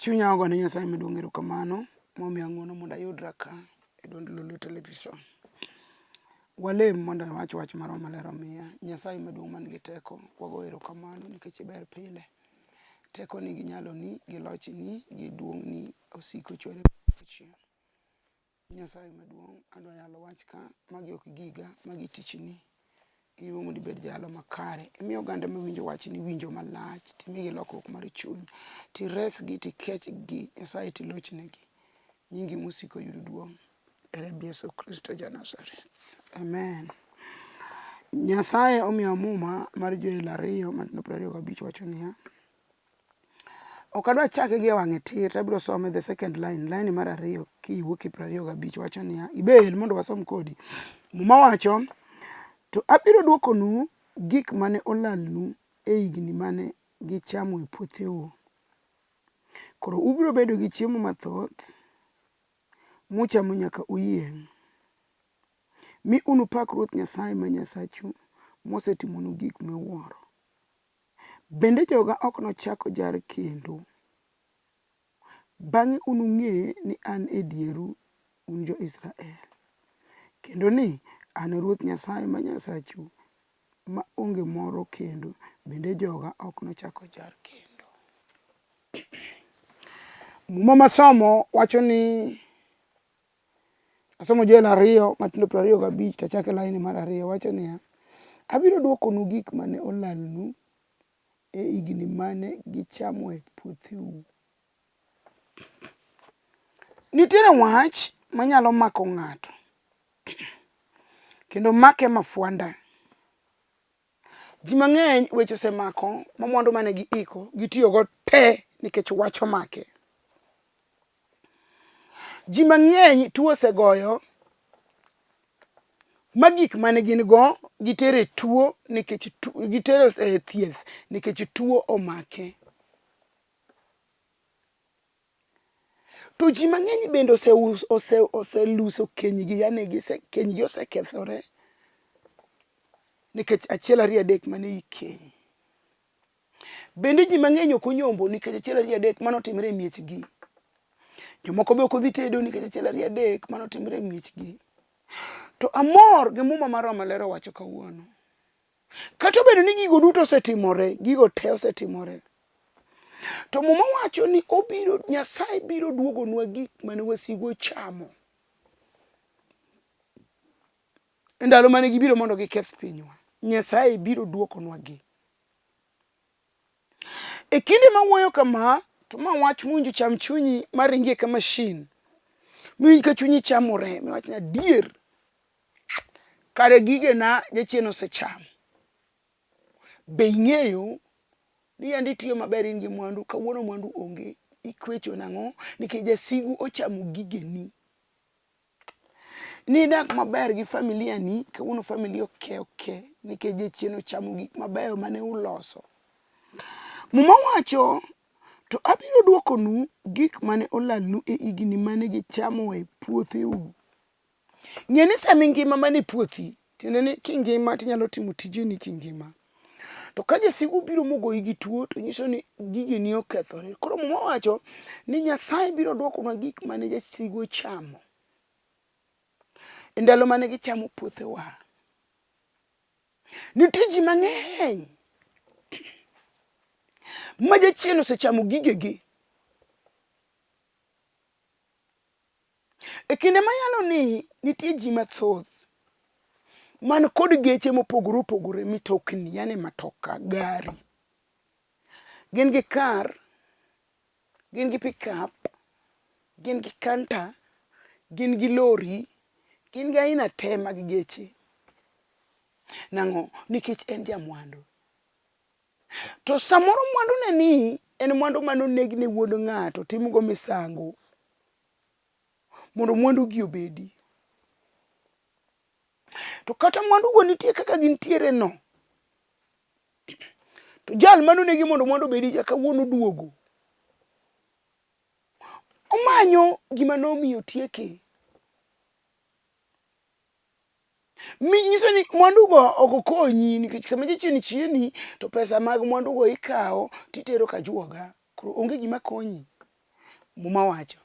Chunya ogo ni Nyasaye Maduogonwa kamano momiyo ng'wono mondo ayudra ka e duond Lolwe television. Walem mondo wach maro maler omiya. Nyasaye maduong' man gi teko, wago erokamano nikech iber pile. Teko ni gi nyalo ni, gi loch ni, gi duong' ni osiko chwere chieng'. Nyasaye maduong' adwa yalo wach ka, magi ok giga, magi tichni. Iwo mondo ibed jalo makare. Imiyo oganda mawinjo wach ni winjo malach, timigi lokruok mar chuny, tiresgi, tikechgi, Nyasaye tilochnegi. Nyingi musiko yudo duong'. E Yesu Kristo ja Nazareth. Amen. Nyasaye omiyo muma mar Joel 2:25 wacho niya. Ok adwa chake gi wang'e tir, abiro some the second line mar 2 kiwuok 25 wacho niya. Ibel mondo wasom kodi. Muma wacho, to abiro dwokonu gik mane olalnu e higni mane gichamoe puotheu. Koro ubiro bedo gi chiemo mathoth muchamo nyaka uyieng'. Mi unupak Ruoth Nyasaye ma Nyasachu mosetimonu gik miwuoro. Bende joga ok nochako jar kendo. Bang'e unung'e ni an e dieru un jo-Israel. Kendo ni an Ruoth Nyasaye ma Nyasachu ma onge moro kendo. Bende joga ok nochako jar kendo. Muma masomo wacho ni asomo Joel 2:25 tachake line mar 2 wacho niya. Abiro dwokonu gik mane olalnu e higni mane gichamoe puotheu. Nitiere wach manyalo mako ng'ato kendo make mafuanda. Ji mang'eny weche osemako ma mwandu mane giiko gitiyogo te nikech wach omake. Ji mang'eny tuo osegoyo ma gik mane gin go gitere tuo nikech gitere thieth nikech tuo omake. To ji mang'eny bende oseluso kenygi, yani kenygi osekethore nikech 1, 2, 3 mane ikeny. Bende ji mang'eny ok onyombo nikech 1, 2, 3 manotimre e miechgi. Jomoko be ok odhi tedo nikech 1, 2, 3 manotimre e miechgi. To amor gi muma mar MALER wacho kawuono. Kata obedo ni gigo duto osetimore, gigo te osetimore. To muma wacho ni Nyasaye biro duogonwa gik mane wasigu chamo. E ndalo mane gibiro mondo giketh pinywa. Nyasaye biro duokonwa gi. E kinde ma wuoyo kama, to ma wach munjo cham chunyi maringie ka mashin. Miwinj ka chunyi chamore, miwach na dier. Kare gigena jachien osechamo. Be ing'eyo ni yandi tiyo maber in gi mwandu, kawuono mwandu onge, ikwecho nang'o nikech jasigu ochamo gigeni. Ni dak maber gi familia ni, kawuono familia oke nikech jachien ochamo gik mabeyo mane uloso. Muma wacho, to abiro dwokonu gik mane olalnu e higni mane gichamoe puotheu. Ng'e ni sami ngima mane puothi, tiende ni kingima tinyalo timo tijeni kingima. To ka jasigu biro mogoyi gi tuo, to nyiso ni gigeni okethore. Koro muma wacho ni Nyasaye biro dwokonwa gik mane jasigu ochamo e ndalo mane gichamo puothewa. Nitie ji mang'eny ma jachien osechamo gigegi. E kinde mayalo ni nitie ji mathoth man kod geche mopogore opogore, mitokni, yani matoka, gari. Gin gi kar, gin gi pickup, gin gi kanta, gin gi lori, gin gi aina te mag geche. Nang'o? Nikech en jamwandu. To samoro mwandu ne ni en mwandu manonegne wuod ng'ato, timogo misango mondo mwandu gi obedi. To kata mwandu go nitie kaka gintiere no. To jal manonegi mondo mwandu obedi ja kawuono duogo. Omanyo gima nomiyo tieke. Nyiso ni mwandu go ok konyi nikech sama jachien chieni to pesa mag mwandu go ikawo titero ka juoga. Koro onge gima konyi. Muma wacho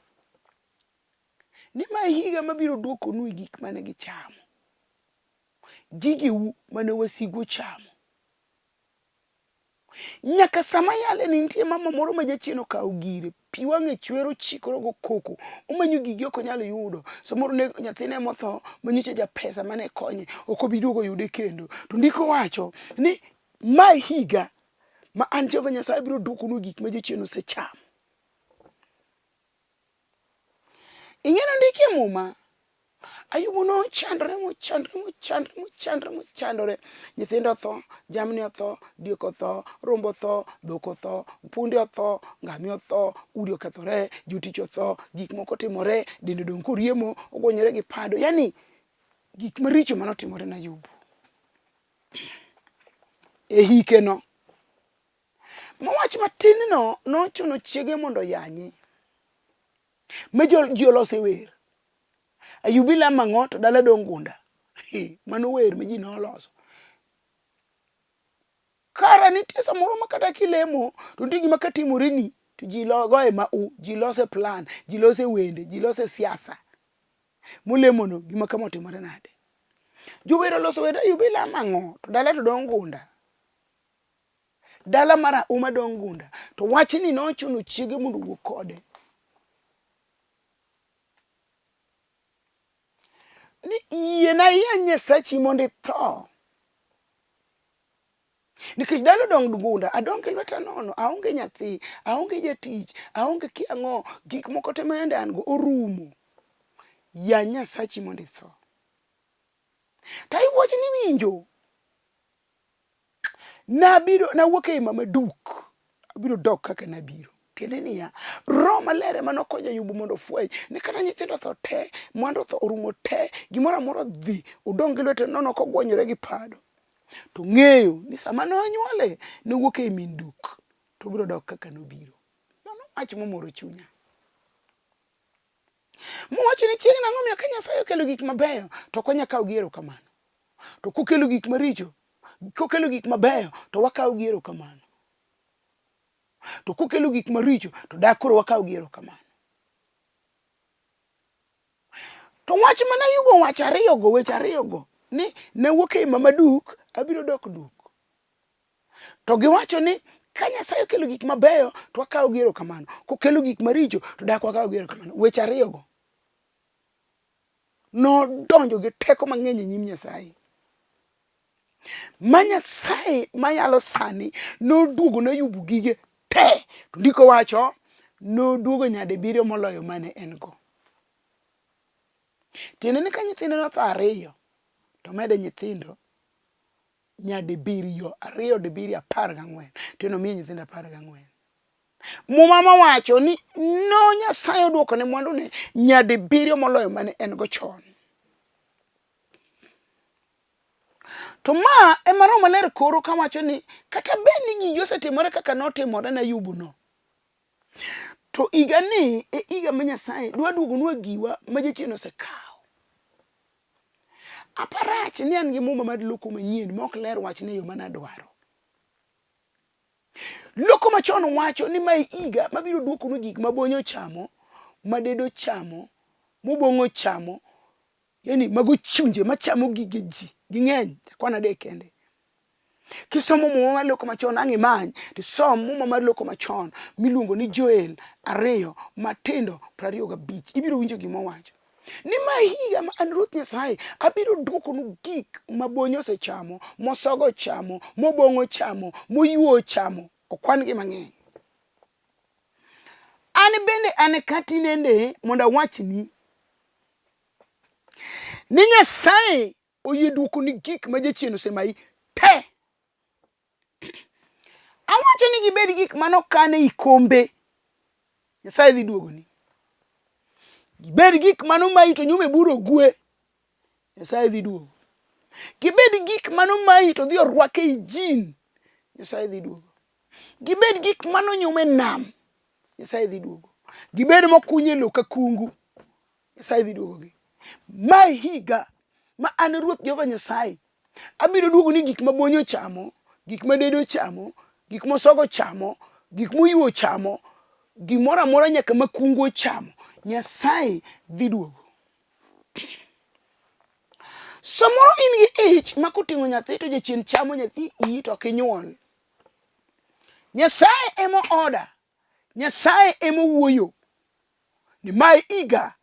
ni ma higa mabiro dwokonu gik mane gichamo, gigeu mane wasigu chamo. Nyaka sama yale ni nitie mama moro ma jachieno kawo gire, pi wang'e chwero chikoro go koko, omanyo gigi ok onyalo yudo. Samoro ne nyathine motho manyiche ja pesa mane konye, ok obi duogo yude kendo. To ndiko wacho ni ma higa ma an Jehova Nyasaye biro dwokonu gik ma jachieno osechamo. Ing'eno ndikie muma, Ayubu no chandore. Nyithindo otho, jamni otho, diek otho, rombo otho, dhok otho, punde otho, ngamia otho, udi okethore, jotich otho, gik moko timore, dende dong' koriemo, ogonyore gi pado. Yani gik maricho manotimore na Ayubu. E hike no. Mawach matin no nochuno chiege mondo yanyi. Ji olose wer. Ayubu lamo ang'o to dala dong' gunda. Mano wer ma ji noloso. Kara nitie samoro ma kata kilemo to nitie gima katimore ni to ji goye mau, ji lose plan, ji lose wende, ji lose siasa. Molemono gima kama otimore nade. Jower oloso wende Ayubu lamo ang'o to dala to dong' gunda. Dala mara uma dong' gunda. To wachni nochuno chiege mondo wuo kode. Ni yiena iya Nyasachi mondo itho. Nikech dalo dong' gunda, adong' lweta nono, aonge nyathi, aonge jatich, aonge kiang'o, gik moko te mayande an go orumo. Ya Nyasachi mondo itho. Ta iwach ni winjo. Nawuok e mama duk. Abiro dok kaka nabiro. Tiende niya, Roho Maler manokonyo Ayubu mondo ofweny ni kata nyithindo tho te, mwandu tho orumo te, gimoro amora dhi, odong' gi lwete nono kogwonyore gi pado. To ng'eyo ni sama nonyuole nowuok e min duk, to biro dok kaka nobiro. Mano wach momoro chunya. Mowacho ni chieng' nang'o miyo ka Nyasaye okelo gik mabeyo to ok wanyal kawo gi erokamano. To kokelo gik maricho, kokelo gik mabeyo to wakawo gi erokamano. To kokelo gik maricho to dak koro wakawo gi erokamano. To wach mana Ayubu wacho ariyogo, weche ariyogo ni ne wuok e mama duk, abiro dok duk. To giwacho ni ka Nyasaye okelo gik mabeyo to wakawo gi erokamano, kokelo gik maricho to dak wakawo gi erokamano. Weche ariyogo nodonjo gi teko mang'eny e nyim Nyasaye. Ma Nyasaye mayalo sani noduogo na Ayubu gige te. To ndiko wacho noduogo nyadibiriyo moloyo mane en go. Tiende ni ka nyithindo notho ariyo to mede nyithindo nyadibiriyo, 2 dibiriyo 14. To nomiye nyithindo 14. Muma mawacho ni no Nyasaye oduoko ne mwandu ne nyadibiriyo moloyo mane en go chon. To ma ema Roho Maler koro kawacho ni kata bed ni gigi osetimore kaka notimore na Ayubu no. To iga ni e iga ma Nyasaye dwa duogonwa giwa ma jachieno osekawo. Aparach ni an gi muma mar loko manyien ma ok ler wach ne yo mana dwaro. Loko machon wacho ni ma iga mabiro duokonwa gik mabonyo chamo, madedo chamo, mobong'o chamo, yani mago chunje machamo gige ji. Ging'eny, kwana de kende. Kisomo muma mar loko machon ang' imany, to som muma mar loko machon miluongo ni Joel 2 Matindo 25. Ibiro winjo gima wacho. Ni ma higa ma an Ruoth Nyasaye abiro duokonu gik mabonyo osechamo, mosogo chamo, mobong'o chamo, moyuo chamo, okwan gi mang'eny. An bende an kati nende mondo awachni ni Nyasaye oyie duokoni gik ma jachieno osemayi te. Awacho ni gibed gik manokane i kombe, Nyasaye dhi duogoni. Gibed gik manomayi to nyume buro gwe, Nyasaye dhi duogo. Gibed gik manomayi to dhi orwake i jin, Nyasaye dhi duogo. Gibed gik manonyume nam, Nyasaye dhi duogo. Gibed mokunye lo ka kungu, Nyasaye dhi duogogi. Ma higa ma an Ruoth Jehova Nyasaye abiro duogoni gik mabonyo chamo, gik madedo chamo, gik mosogo chamo, gik moyuo chamo, gimoro amora nyaka makungo chamo, Nyasaye dhi duogo. Samoro in gi ich ma koting'o nyathi to jachien chamo nyathi iyi to kinyuol. Nyasaye emo oda, Nyasaye emo wuoyo ni mae iga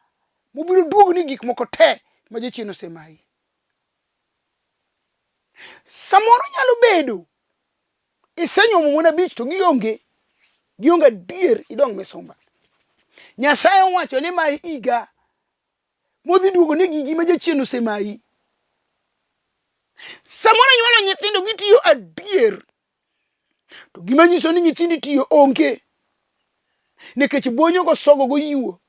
mobiro duogo ni gik moko te ma jachien osemayi. Samoro nyalo bedo isenyuomo mon abich to gionge adier idong misumba. Nyasaye owacho ni mae iga modhi duogo ni gigi ma jachien osemayi. Samoro nyuolo nyithindo gitiyo adier to gima nyiso ni nyithindi tiyo onge nikech bonyogo sogo go yiwo.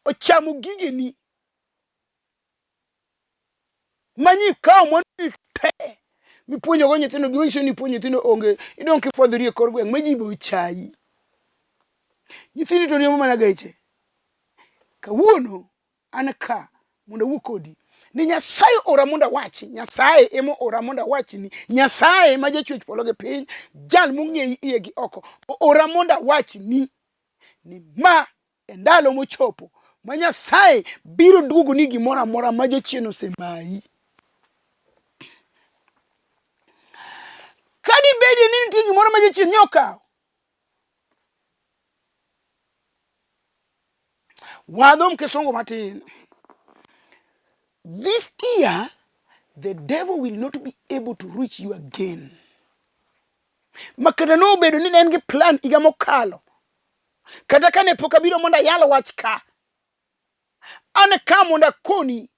Ochamo gigeni manyi kawo mwandu te mipuonjogo nyithindo, gima nyiso ni puonjo nyithindo onge. Idong kifwadhori e kor gweng' maji bo chayi. Nyithindi to riembo mana geche. Kawuono an ka mondo awuo kodi ni Nyasaye ora mondo awachi. Nyasaye emo ora mondo awachni. Nyasaye ma jachwech polo gi piny, jal mong'eyi iye gi oko, ora mondo awachni ni ma e ndalo mochopo ma Nyasaye biro duogo ni gimoro amora ma jachien osemayi. Kadi bedi ni nitie gimoro ma jachien nyokawo, wadhom kisungu matin. This year, the devil will not be able to reach you again. Makata no bedo ni en gi plan iga mokalo. Kata kane pok abiro mondo ayalo wach ka. An ka mondo akoni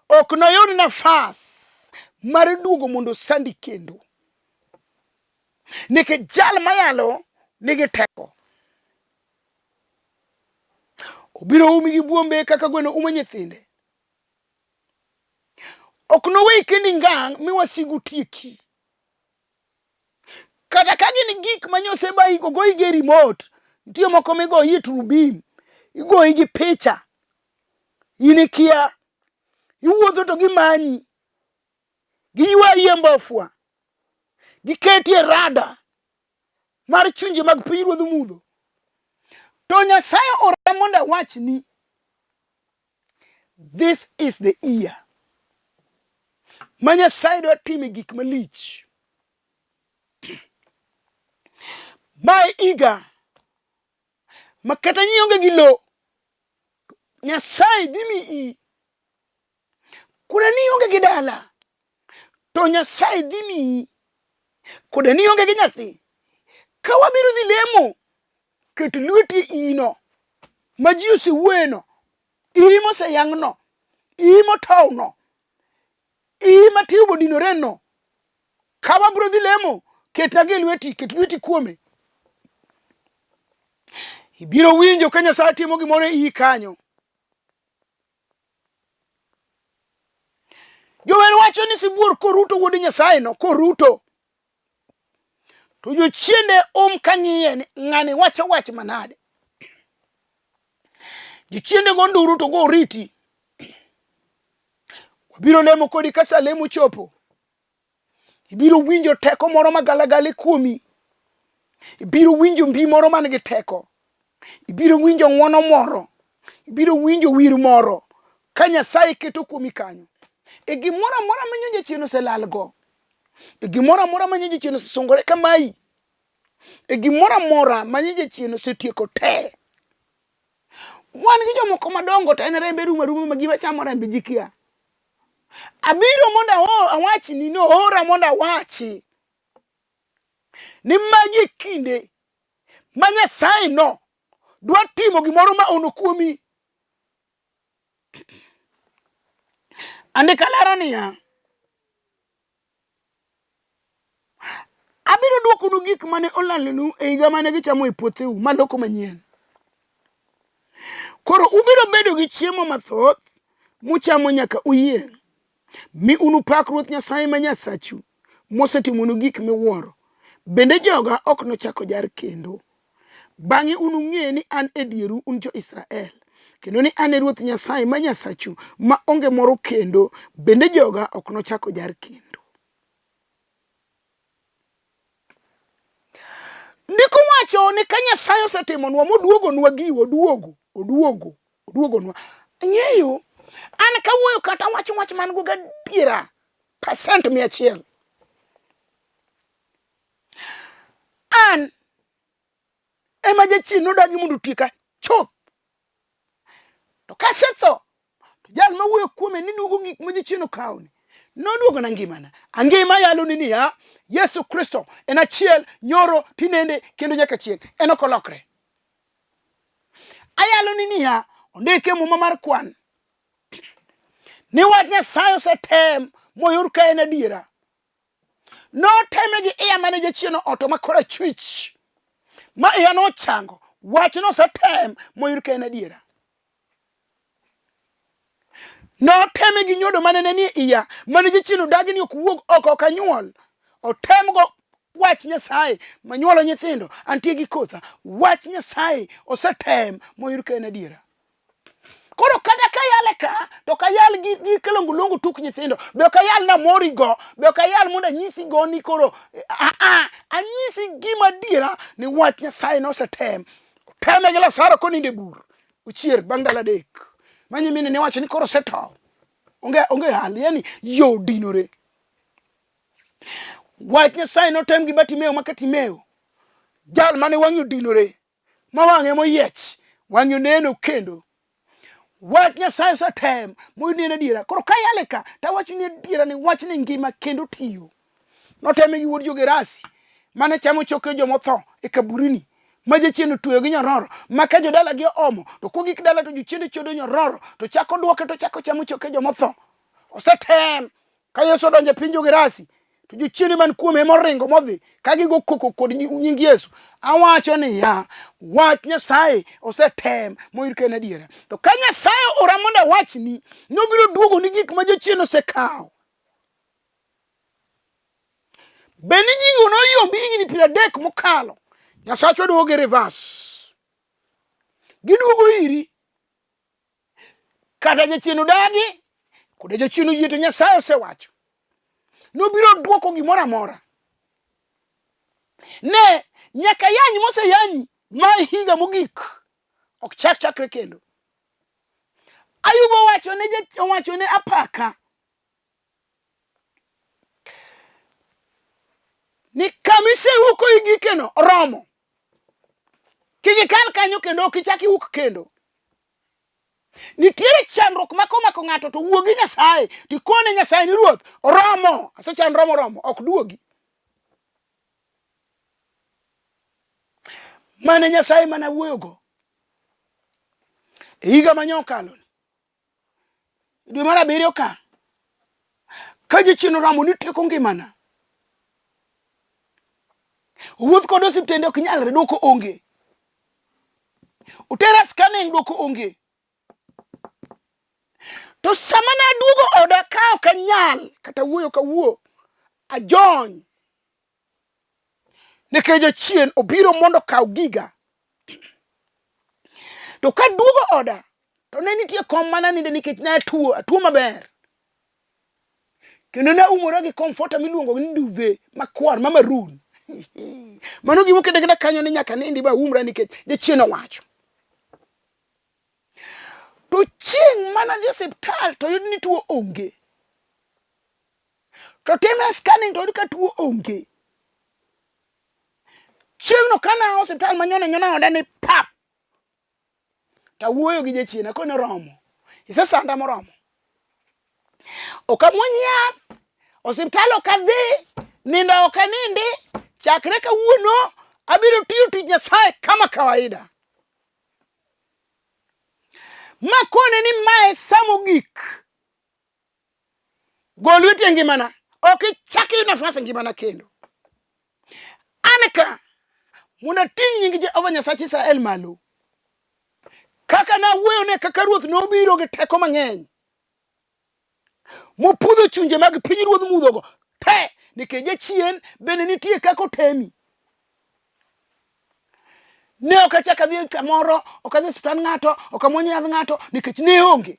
ok noyud nafas mar duogo mondo sandi kendo. Nikech jal mayalo nigi teko. Obiro umi gi buombe kaka gweno umo nyithinde. Ok nowe kendi ngang' miwasigu tieki. Kata ka gin gik manyose ba goyi gi remote, nitie moko migoyi e turubim, igoyi gi picha, in ikia, iwuotho to gimanyi, giywayi e mbofwa, giketi e rada mar chunje mag pinyruodh mudho. To Nyasaye ora mondo awachni, this is the year ma Nyasaye dwa time gik malich. Mae iga makata nyionge gi lo, Nyasaye dhi miyi. Kuda nionge gi dala, to Nyasaye dhi miyi. Kuda nionge gi nyathi, ka wabiro dhi lemo, ket lweti ino ma ji osewuoyeno, iyi moseyang'no, iyi motowno, iyi matiyo bodinoreno. Ka wabiro dhi lemo, ketna gi lweti, ket lweti kuome. Ibiro winjo ka Nyasaye timo gimoro e iyi kanyo. Jower wacho ni sibuor koruto wuod Nyasaye no, koruto to jochiende kang'iye ni ng'ani wacho wach manade. Jochiende go nduru to go riti. Wabiro lemo kodi ka sa lemo chopo. Ibiro winjo teko moro magalagale kuomi. Ibiro winjo mbi moro man gi teko. Ibiro winjo ng'wono moro. Ibiro winjo wir moro ka Nyasaye keto kuomi kanyo. E gimoro amora ma jachien oselalgo. E gimoro amora ma jachien osesungore kamayi. E gimoro amora ma jachien osetieko te. Wan gi jomoko madongo to en rembe rumo ma gima chamo rembe jikia. Abiro mondo awachni no ora mondo awachi ni magi kinde ma Nyasaye no dwa timo gimoro ma ono kuomi. Andika lero niya, abiro dwokonu gik mane olalnu e higa mane gichamo e puotheu maloko manyien. Koro ubiro bedo gi chiemo mathoth muchamo nyaka uyieng'. Mi unupak Ruoth Nyasaye ma Nyasachu mosetimonu gik miwuoro. Bende joga ok nochako jar kendo. Bang'e unung'e ni an e dieru un jo-Israel. Kendo ni an e Ruoth Nyasaye ma Nyasachu ma onge moro kendo. Bende joga ok nochako jar kendo. ing'eyo ni ka Nyasaye osetimonwa moduogonwa giwa, oduogonwa. Ing'eyo an kawuoyo kata wach man go gadiera percent 100. An ema jachien nodagi mondo otieka chuth. To kasetho to jal mawuoyo kuome ni duogo gik ma jachien okawni noduogo na ngimana. Angima yalo ni niya, Yesu Kristo en achiel nyoro tinende kendo nyaka chieng', en ok olokre. Ayalo ni niya, ondike Muma mar Kwan ni wach Nyasaye osetem moyud ka en adiera. Noteme gi iya mane jachien oto makora chwich ma iya nochango, wach nosetem moyud ka en adiera. Noteme gi nyodo mane ni iya mane jachien odagi ni ok wuog oko kanyuol. Otemgo wach Nyasaye manyuolo nyithindo antie gi kotha, wach Nyasaye osetem moyud ka en adiera. Koro kata kayale ka to kayal gi kelongolongo tuk nyithindo, be kayal na morigo, be kayal mondo anyisi go ni koro anyisi gima diera ni wach Nyasaye nosetem. Teme gi Lazaro koninde bur uchier bang' dala dek. Manyimine ne wacho ni koro seto. Onge hal, yani yo dinore. Wach Nyasaye notem gi Batimeo makatimeo. Jal mane wang'yo dinore, ma wang'e moyiech, wang'yo neno kendo. Wach Nyasaye osetem moyud ni en adiera. Koro kayale ka tawacho ni adiera ni wach ni ngima kendo tiyo. Noteme gi wuod Jogerasi mane chamo choke jomotho e kaburini, ma jachien otweyo gi nyororo, ma ka jodala gi omo to kogik dala to jochiende chodo nyororo to chako duoke to chako chamo choke jomotho. Osetem ka Yesu odonjo e piny Jogerasi to jochiende man kuome moringo modhi ka gigo koko kod nying Yesu. Awacho ni ya wach Nyasaye osetem moyud ka en adiera. To ka Nyasaye ora mondo wachni, nobiro duogo ni gik ma jochiende osekawo. Beni jigo noyombi higni 30 mokalo. Nyasaye duogo reverse. Giduogo iri. Kata jachien odagi, koda jachien oyie to Nyasaye osewacho. Nobiro duoko gimoro amora. Ne nyaka yanyi moseyanyi ma higa mogik ok chakre kendo. Ayubo wacho ne apaka ni kamise uko igikeno romo. Kigikal kanyo kendo ok ichaki uk kendo. Nitiere chandruok mako ng'ato to wuogi Nyasaye tikone Nyasaye ni Ruoth romo, asechan romo ok duogi. Mane Nyasaye mana wuoyogo e higa manyokalo dwe mar 7 ka jachien romo ni tieko ngimana. Wuoth kod osiptende ok nyalre, dwoko onge. Utera scanning, dwoko onge. To sama na duogo oda ka ok anyal kata wuoyo ka wuo ajony nikech jachien obiro mondo kaw giga. To ka duogo oda to ne nitie kom mana ninde nikech ne atuo maber. Kendo ne umora gi comforter miluongo ni duve makwar ma maroon. Mano gimo kende kanyo ni nyaka nindi ba umra nikech jachien owacho. To chieng' mana dhi hospital to yud ni tuo onge. To timna scanning to yud ka tuo onge. Chieng' no kana hospital manyona oda ni pap. Ta wuoyo gi jachien akone romo. Isesanda moromo. Okamwony yath, hospital okadhi, nindo okanindi, chakre kawuono abiro tiyo tich Nyasaye kama kawaida. Makone ni mae samogik. Gol lweti e ngimana. Ok ichaki nafasi ngimana kendo. Aneka muna ting nying Jehova Nyasaye Israel malo. Kaka na wuoyo ne kaka Ruoth nobiro gi teko mang'eny. Mopudho chunje mag piny Ruodh mudhogo te nikech jachien bende nitie kaka otemi. Ne ok achaka dhi kamoro, ok adhi hospital ng'ato, ok amwony yadh ng'ato nikech ne onge.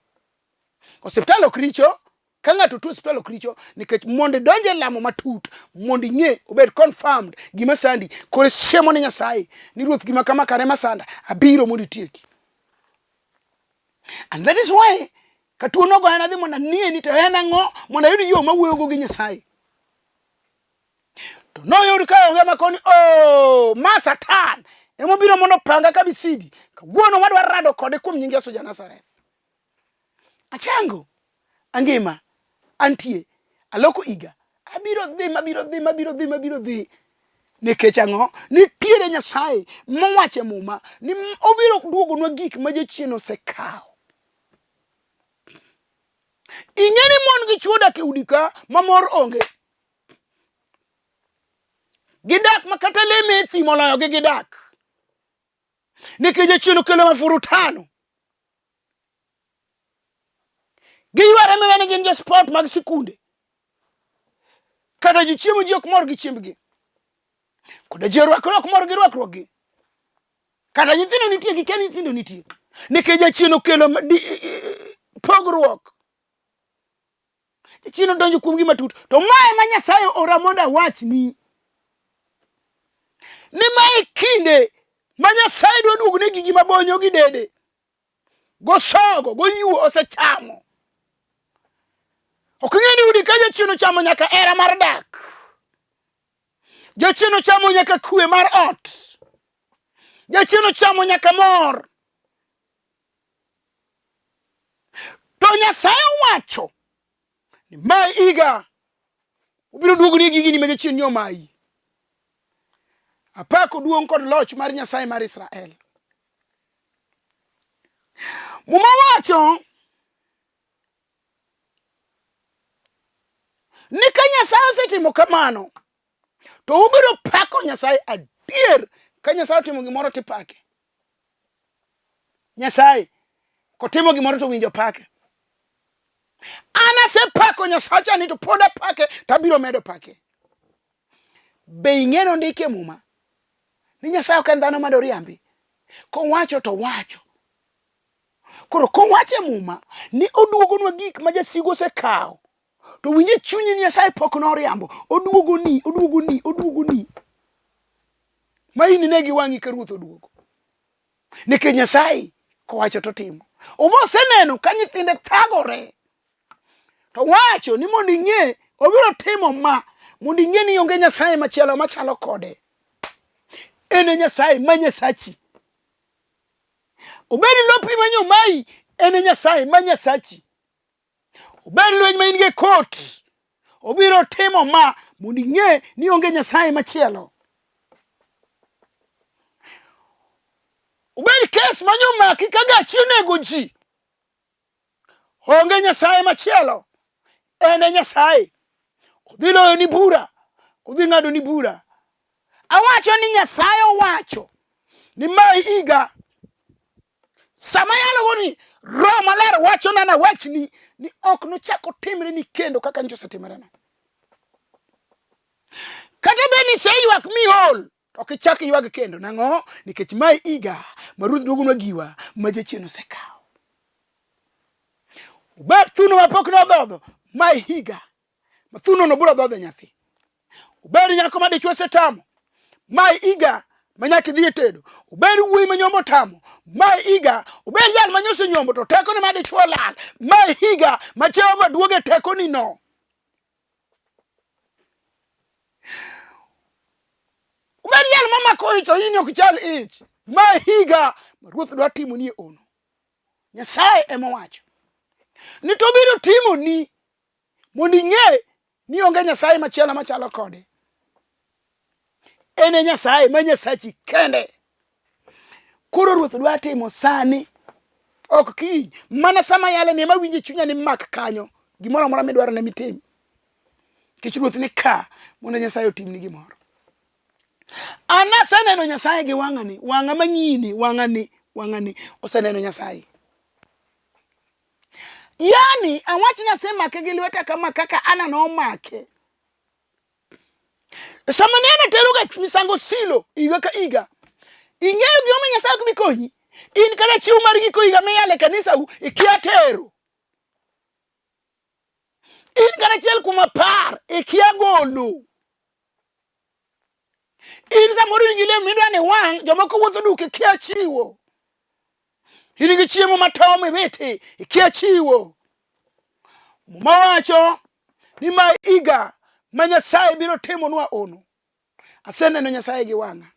Hospital ok richo, ka ng'ato tuo hospital ok richo nikech mondo donje lamo matut mondo ing'e obed confirmed gima sandi kore siemo ni Nyasaye ni ruoth gima kama kare masanda abiro mondo itieki. And that is why ka tuo nogo en adhi mondo nie ni to en ang'o mondo ayud yo mawuoyogo gi Nyasaye. To noyud ka onge makoni ma Satan emo biro mondo panga kabisidi kawuono wadwa rado kode kuom nying Yesu ja Nazareth. Achango angima antie aloko iga abiro dhi nikech ang'o nitiere Nyasaye mowache muma ni obiro duogonwa gik ma jachien osekawo. Ing'eni mon gi chuo dak e udi ka mamor onge gidak makata le methi moloyo gi gidak nikech jachien okelo mafurutano giyware mene gin jo sport mag sikunde kata ji chiemo ji ok mor gi chiembgi koda ji rwakore ok mor gi rwakruokgi kata nyithindo nitie gi keni nyithindo nitie nikech jachien okelo pogruok. Jachien donjo kuom gima tut to mae ma Nyasaye ora mondo awachni ni mae kinde ma Nyasaye dwa duogo ne gigi mabonyo gi dede gosogo goyuo osechamo. Ok ng'eni udi ka jachien ochamo nyaka era mar dak, jachien ochamo nyaka kwe mar ot, jachien ochamo nyaka mor. To Nyasaye wacho ni mae iga obiro duogo ne gigi ni ma jachien nyomayi. Apako duong' kod loch mar Nyasaye mar Israel. Muma wacho ni ka Nyasaye osetimo kamano to ubiro pako Nyasaye adier. Ka Nyasaye otimo gimoro tipake. Nyasaye kotimo gimoro to winjo pake. Anasepako Nyasacha ni to pod apake tabiro medo pake. Be ing'eno ndike muma ni Nyasaye ok en dhano madoriambi. Kowacho to wacho. Koro kowache muma ni oduogonwa gik ma jasigu osekawo to winje chunyi ni Nyasaye pok noriambo oduogoni ma in ne gi wang'i ka ruoth oduogo nikech Nyasaye kowacho to timo. Oboseneno ka nyithinde thagore to wacho ni mondo ing'e obiro timo ma mondo ing'e ni onge Nyasaye machielo machalo kode. Ene Nyasaye ma Nyasachi. Obed lopi manyomayi ene Nyasaye ma Nyasachi. Obed lweny ma in ge kot obiro timo ma mondo ing'e ni onge Nyasaye machielo. Obed kes manyomaki ka gachi onego ji onge Nyasaye machielo. Ene Nyasaye. Odhi loyo ni bura, odhi ng'ado ni bura. Awacho ni Nyasaye owacho ni mae iga sama yalo goni Roho Maler wacho na wachni ni ok nochako timre ni kendo kaka nyosa timrena. Kata beni seywak miol ok ichak ywag kendo nang'o nikech mae iga ma Ruoth Duogonwa Giwa ma jachien osekawo. Ubed thuno mapok nodhodho mae higa ma thuno no biro dhodho nyathi. Ubed nyako ma dichwo setamo mae iga manyaki dhi tedo. Ubed wuoyi ma nyombo tamo mae iga. Ubed jal manyoso nyombo to teko ni ma dichwo lal mae higa ma Jehova duoge teko ni no. Ubed jal mamako ich to in ok chal ich mae higa ma Ruoth dwa timo ni ono. Nyasaye ema wacho ni to biro timo ni mondo ing'e ni onge Nyasaye machielo machalo kode. Ene Nyasaye ma Nyasachi kende. Koro Ruoth dwa timo sani ok kiny mana sama yale ni ma winje chunya ni mak kanyo gimoro amora midwaro ne mitim. Kich Ruoth ni ka mondo Nyasaye otim ni gimoro. Anaseneno Nyasaye gi wang'ani, wang'a mang'ini, wang'ani oseneno Nyasaye. Yani awach Nyasaye make gi lweta kama kaka ana no make. Sama nene teruga misango silo iga ka iga. Ing'eyo gima Nyasaye ok bi konyi. In kada chiwo mar giko iga miyale kanisa ikia tero. in kana chiel kuma par ikia golo in samoro ni gile midwa ni wang jomoko wuotho duke kia chiwo in gi chiemo matom ibiti ikia chiwo mawacho ni ma iga ma Nyasaye biro timonwa ono. Aseneno Nyasaye gi wanga.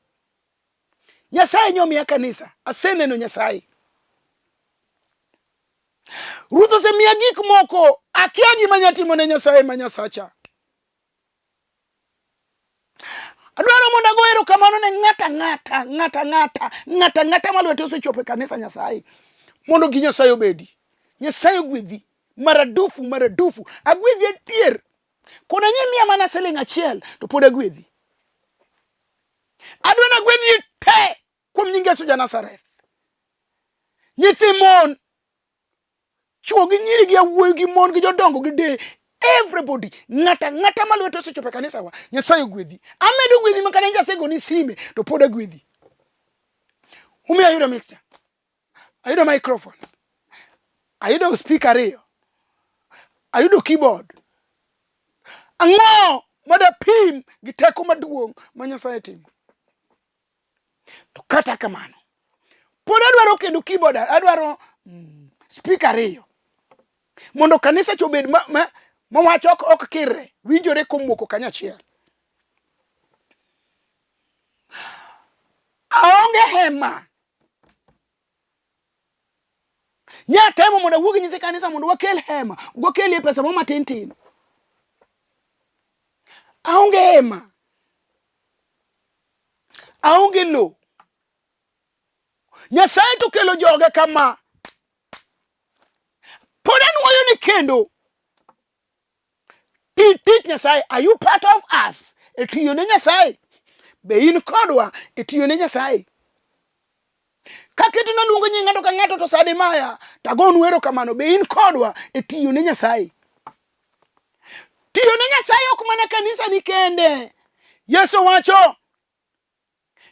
Nyasaye nyomiya kanisa. Aseneno Nyasaye. Ruoth osemiya gik moko akia gima nyatimo ne Nyasaye ma Nyasacha. Adwaro mondo ago erokamano ne ng'ata ma lwete osechopo e kanisa Nyasaye. Mondo gi Nyasaye obedi. Nyasaye ogwedhi maradufu. Agwedhi adier. Kuna nyimiya mana siling achiel to pod agwedhi. Adwaro agwedhi te kuom nying Yesu ja Nazareth. Nyithi mon, chuo gi nyiri gi awuoyi gi mon gi jodongo gi de, everybody, ng'ata ma lwete osechopo e kanisa wa, Nyasaye ogwedhi. Amedo gwedhi makana jasego ni sime to pod agwedhi. Umi ayudo mixture. Ayudo microphones. Ayudo speaker ariyo. Ayudo keyboard. Ang'o madapim gi teko maduong' ma Nyasaye timo. To kata kamano, pod adwaro kendo keyboard, adwaro speaker ariyo. Mondo kanisa chobed mawacho ok kirre, winjore komoko kanyachiel. Aonge hema. Nyatemo mondo wuogi nyithi kanisa mondo wakel hema, wakelie pesa mo matin. Aonge hema. Aonge lo. Nyasaye to kelo joge kama. Pod anwoyo ni kendo. Tich Nyasaye, are you part of us? Etiyo ne Nyasaye. Be in kodwa etiyo ne Nyasaye. Kaketo na luongo nying ng'ato ka ng'ato to sade maya, tagonu erokamano. Be in kodwa etiyo ne Nyasaye. Tiyo ne Nyasaye ok mana kanisa ni kende. Yesu wacho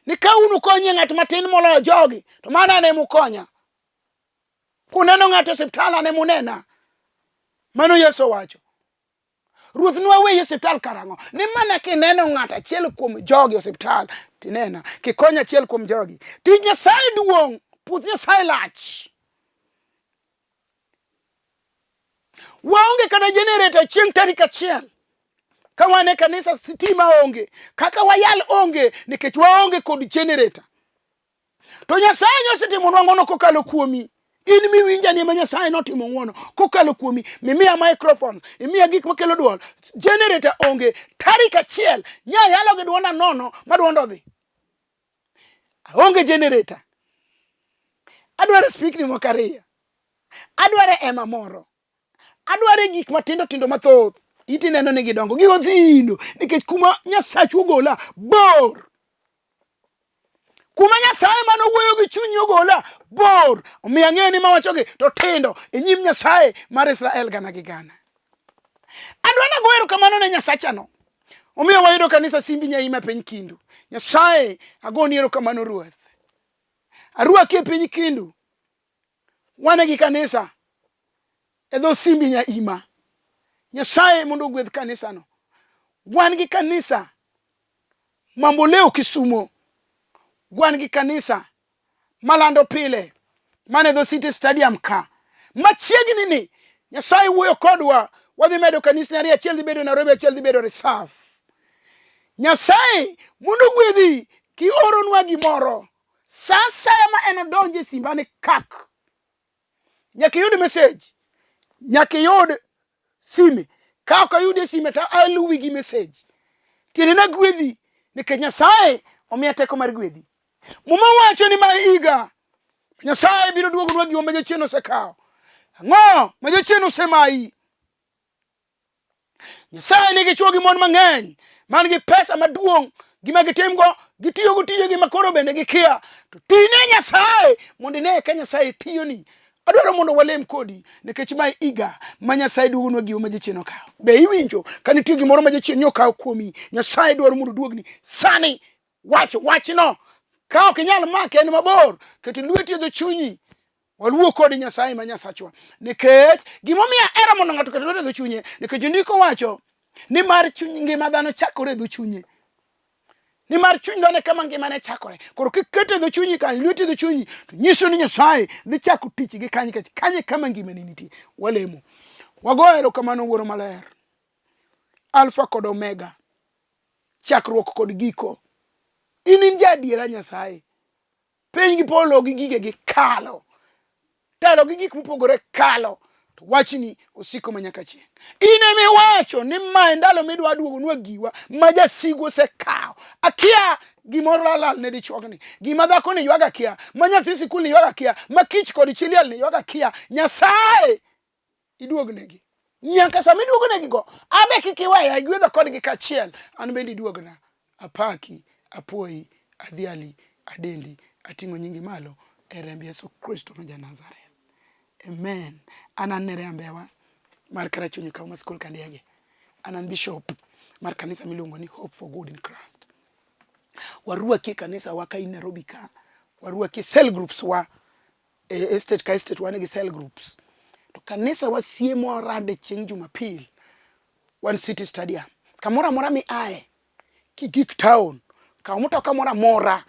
ni ka unu konye ng'at matin moloyo jogi, to mana ne mukonya. Kuneno ng'ato e osiptal ne munena. Mano Yesu wacho. Ruoth nwawe osiptal karang'o? Ni mana kineno ng'ato achiel kuom jogi osiptal tinena, kikonya achiel kuom jogi. Tich Nyasaye duong', puoth Nyasaye lach. Waonge kada generator chieng' tarik 1. Ka wane kanisa sitima onge, kaka wayal onge nikech waonge kod generator. To Nyasaye nyosetimo ng'wono kokalo kuomi. In miwinja ni ma Nyasaye notimo ng'wono kokalo kuomi. Mimiya microphones, imiya gik makelo duol. Generator onge, tarik 1 nyayalo gi duonda nono maduondo dhi. Onge generator. Adwaro speakni moko ariyo. Adwaro ema moro. Adwaro gik matindo mathoth. Iti neno ni gidongo gi odhindo nikech kuma Nyasaye ogola bor. Kuma Nyasaye mano wuoyo gi chunyi ogola bor. Omiyo ang'eyo ni mawachogi to tindo e nyim Nyasaye mar Israel gana gi gana. Adwana go erokamano ne Nyasachano. Omiyo wayudo kanisa Simbi Nyaima piny Kindu. Nyasaye agoni erokamano Ruoth. Arwaki e piny Kindu. Wane gi kanisa e dho Simbi Nyaima. Nyasaye mondo ogwedh kanisa no. Wan gi kanisa Mamboleo Kisumo. Wan gi kanisa malando pile mane dho City Stadium ka. Machiegni ni Nyasaye wuoyo kodwa wadhi medo kanisa ariyo, achiel dhi bedo Nairobi, achiel dhi bedo Reserve. Nyasaye mondo ogwedhi ki oronwa gimoro. Sasa ma en odonje simbani kak. Nyaka yud message. Nyaka yud sime. Ka ok ayude sime ta aluwi gi message. Tiene na gwedhi nikech Nyasaye omiya teko mar gwedhi. Muma wacho ni ma iga Nyasaye biro dwogonwa giwa ma jachien osekawo. Ang'o ma jachien osemayi? Nyasaye nigi chwo gi mon mang'eny man gi pesa maduong' gima gitimgo, gitiyo go tijegi makoro bende gikia. To tine Nyasaye mondo ine ka Nyasaye tiyoni. Adwaro mondo walem kodi nikech ma iga ma Nyasaye dwogonwa giwa ma jachien okawo. Be iwinjo ka nitie gimoro ma jachien okawo kuomi? Nyasaye dwaro mondo duogni sani. Wachno ka ok inyal make en mabor, ket lweti e dho chunyi. waluo kod Nyasaye ma Nyasachwa nikech gimomiyo era mondo ng'ato ket lwete dho chunye nikech ndiko wacho ni mar chuny ngima dhano chakore dho chunye. Ni mar chuny dhano kama ngimane chakore. Koro kikete dho chunyi kan lweti dho chunyi to nyiso ni Nyasaye dhi chako tich gi kanye kama ngimane nitie. Walemo. Wago erokamano Wuoro Maler. Alfa kod Omega. Chakruok kod giko. In jadiera Nyasaye. Piny gi polo gi gige gi kalo. Telo gi gik mopogore kalo. To wachni osiko manyaka chieng'. Ine miwacho ni ma ndalo midwa dwogonwa giwa ma jasigu osekao. Akia gimoro lalal ne dichuogni. Gima dhako ni ywaga kia. Ma nyathi sikul ni ywaga kia. Ma kich kod chiliel ni ywaga kia. Nyasaye iduognegi. Nyaka sama iduognegi go. Abe kikiweya igwedho kodgi kachiel. An bende iduogna. Apaki, apuoyi, adhiali, adendi, ating'o nyingi malo e remb Yesu Kristo ma ja-Nazareth. Amen. Anan Nereah Mbewa mar Karachunyi Kauma School Kandiege. Anan bishop mar kanisa miluongo ni Hope for Good in Christ. Waruaki kanisa waka in Nairobi ka. Waruaki cell groups wa estate ka estate wan gi cell groups. To kanisa wasiemo rade chieng' Jumapil. One City Stadium. Kamora mora mi ae kigik town. Kamutoka mora mora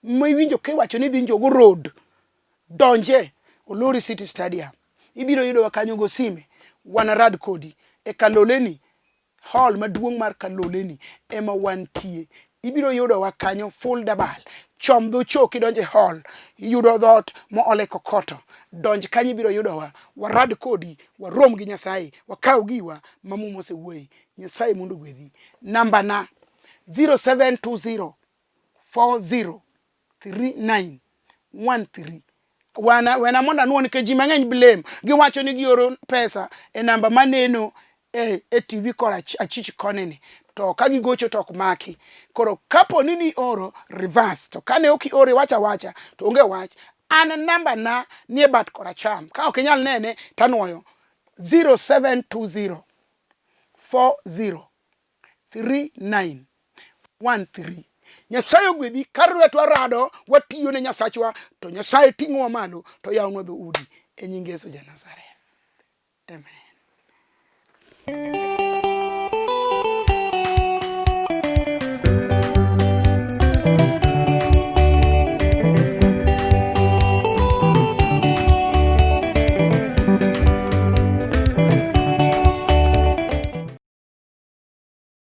miwinjo kiwacho ni dhi Njogo Road. Donje Olori City Stadium. Ibiro yudo wakanyo go sime. Wanarad kodi. E Kaloleni. Hall maduong' mar Kaloleni. Ema wantie. Ibiro yudo wakanyo full dabal. Chom dho cho kidonje hall. Yudo dhot mo ole kokoto. Donj kanyo ibiro yudo warad kodi. Warom gi Nyasaye. Wakaw giwa mamumo se wuoyi. Nyasaye mondo gwedhi. Namba na 0720 40 3913. Wena monda nuon ke ji mang'eny blame giwacho ni gioro pesa e namba maneno e TV kora achich koneni to ka gigocho to ok maki. Koro kapo ni oro reverse to kane oki ore wacha to onge wach. An namba na nie bat kora cham ka ok inyal nene tanuoyo 0720 40 3913. Nyasaye ogwedhi karwetwa rado watiyo ne Nyasachwa to Nyasaye ting'owa malo to yawnwa dho udi e nying Yesu ja Nazareth. Amen.